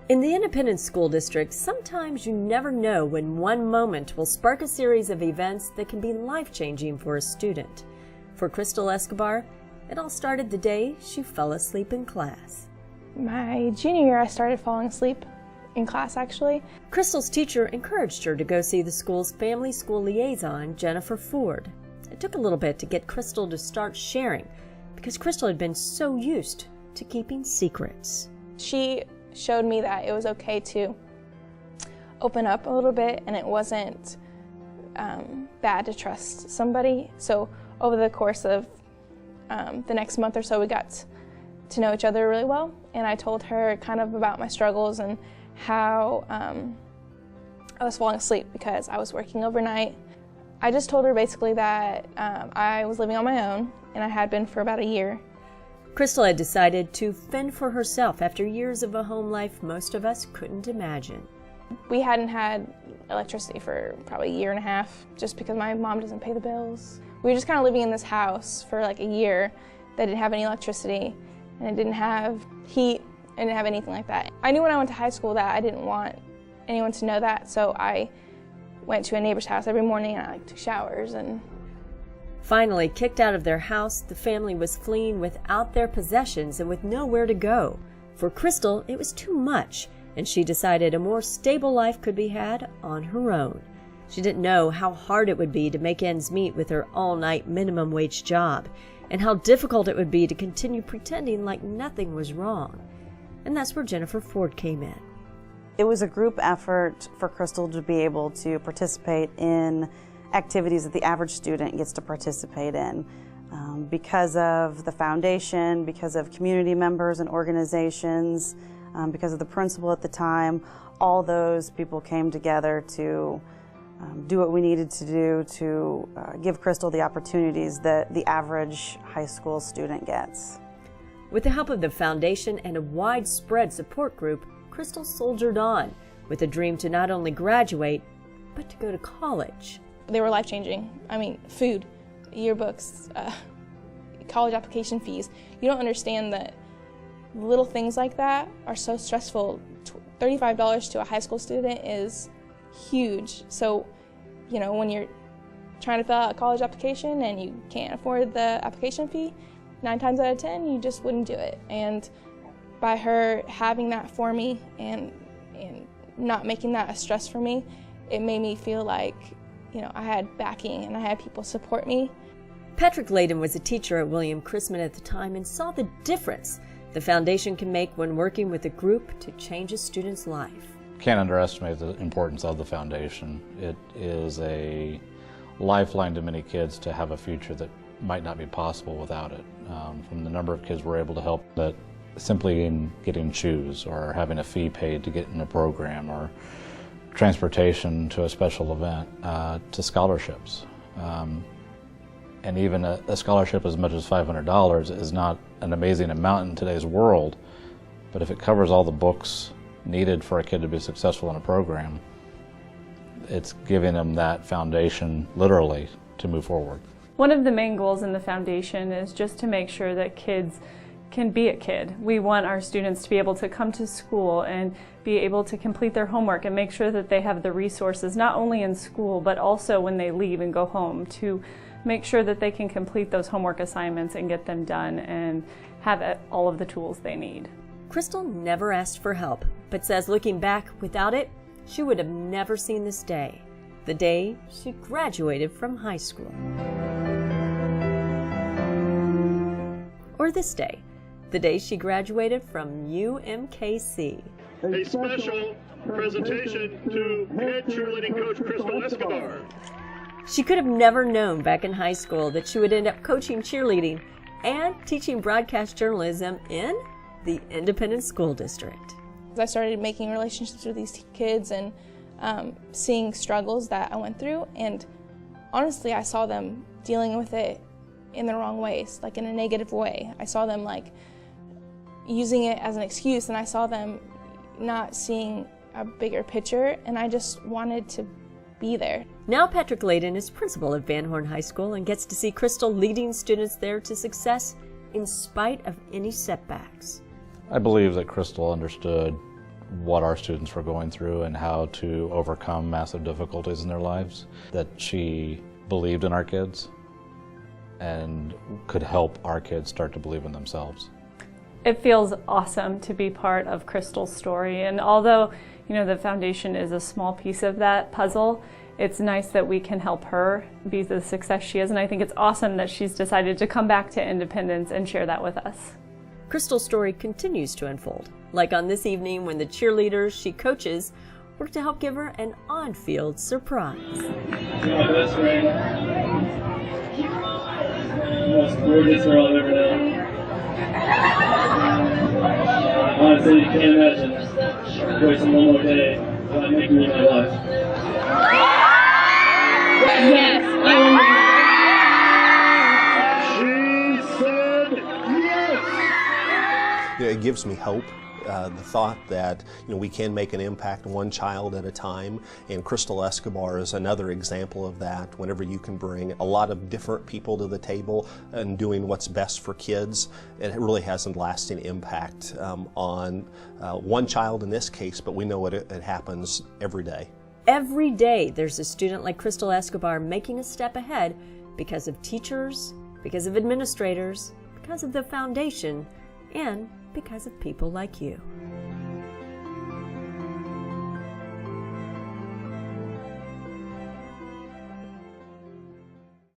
In the Independent School District, sometimes you never know when one moment will spark a series of events that can be life-changing for a student. For Crystal Escobar, it all started the day she fell asleep in class. My junior year, I started falling asleep in class, actually. Crystal's teacher encouraged her to go see the school's family school liaison, Jennifer Ford. It took a little bit to get Crystal to start sharing, because Crystal had been so used to keeping secrets. She showed me that it was okay to open up a little bit, and it wasn't bad to trust somebody. So over the course of the next month or so, we got to know each other really well, and I told her kind of about my struggles and how I was falling asleep because I was working overnight. I just told her basically that I was living on my own, and I had been for about a year. Crystal had decided to fend for herself after years of a home life most of us couldn't imagine. We hadn't had electricity for probably a year and a half just because my mom doesn't pay the bills. We were just kind of living in this house for like a year that didn't have any electricity, and it didn't have heat, and didn't have anything like that. I knew when I went to high school that I didn't want anyone to know that, so I went to a neighbor's house every morning and I took showers. And finally, kicked out of their house, the family was fleeing without their possessions and with nowhere to go. For Crystal, it was too much, and she decided a more stable life could be had on her own. She didn't know how hard it would be to make ends meet with her all-night minimum wage job, and how difficult it would be to continue pretending like nothing was wrong. And that's where Jennifer Ford came in. It was a group effort for Crystal to be able to participate in activities that the average student gets to participate in. Because of the foundation, because of community members and organizations, because of the principal at the time, all those people came together to do what we needed to do to give Crystal the opportunities that the average high school student gets. With the help of the foundation and a widespread support group, Crystal soldiered on with a dream to not only graduate, but to go to college. they were life-changing. I mean, food, yearbooks, college application fees. You don't understand that little things like that are so stressful. $35 to a high school student is huge. So, you know, when you're trying to fill out a college application and you can't afford the application fee, 9 times out of 10, you just wouldn't do it. And by her having that for me and not making that a stress for me, it made me feel like, you know, I had backing and I had people support me. Patrick Layden was a teacher at William Chrisman at the time and saw the difference the foundation can make when working with a group to change a student's life. Can't underestimate the importance of the foundation. It is a lifeline to many kids to have a future that might not be possible without it. From the number of kids we're able to help that simply in getting shoes or having a fee paid to get in a program or transportation to a special event to scholarships. And even a scholarship as much as $500 is not an amazing amount in today's world, but if it covers all the books needed for a kid to be successful in a program, it's giving them that foundation, literally, to move forward. One of the main goals in the foundation is just to make sure that kids can be a kid. We want our students to be able to come to school and be able to complete their homework and make sure that they have the resources, not only in school, but also when they leave and go home, to make sure that they can complete those homework assignments and get them done and have all of the tools they need. Crystal never asked for help, but says looking back, without it, she would have never seen this day, the day she graduated from high school. Or this day, the day she graduated from UMKC. A special presentation to head cheerleading coach Crystal Escobar. She could have never known back in high school that she would end up coaching cheerleading and teaching broadcast journalism in the Independent School District. I started making relationships with these kids and seeing struggles that I went through, and honestly I saw them dealing with it in the wrong ways, like in a negative way. I saw them like using it as an excuse, and I saw them not seeing a bigger picture, and I just wanted to be there. Now Patrick Layden is principal at Van Horn High School and gets to see Crystal leading students there to success in spite of any setbacks. I believe that Crystal understood what our students were going through and how to overcome massive difficulties in their lives, that she believed in our kids and could help our kids start to believe in themselves. It feels awesome to be part of Crystal's story, and although the foundation is a small piece of that puzzle, it's nice that we can help her be the success she is, and I think it's awesome that she's decided to come back to Independence and share that with us. Crystal's story continues to unfold, like on this evening when the cheerleaders she coaches work to help give her an on-field surprise. My best friend, most gorgeous girl I've ever known. Honestly, you can't imagine wasting one more day without making you my life. Yes, She said yes. It gives me hope. The thought that we can make an impact one child at a time, and Crystal Escobar is another example of that. Whenever you can bring a lot of different people to the table and doing what's best for kids, it really has a lasting impact on one child in this case, but we know it happens every day. Every day there's a student like Crystal Escobar making a step ahead because of teachers, because of administrators, because of the foundation, and because of people like you.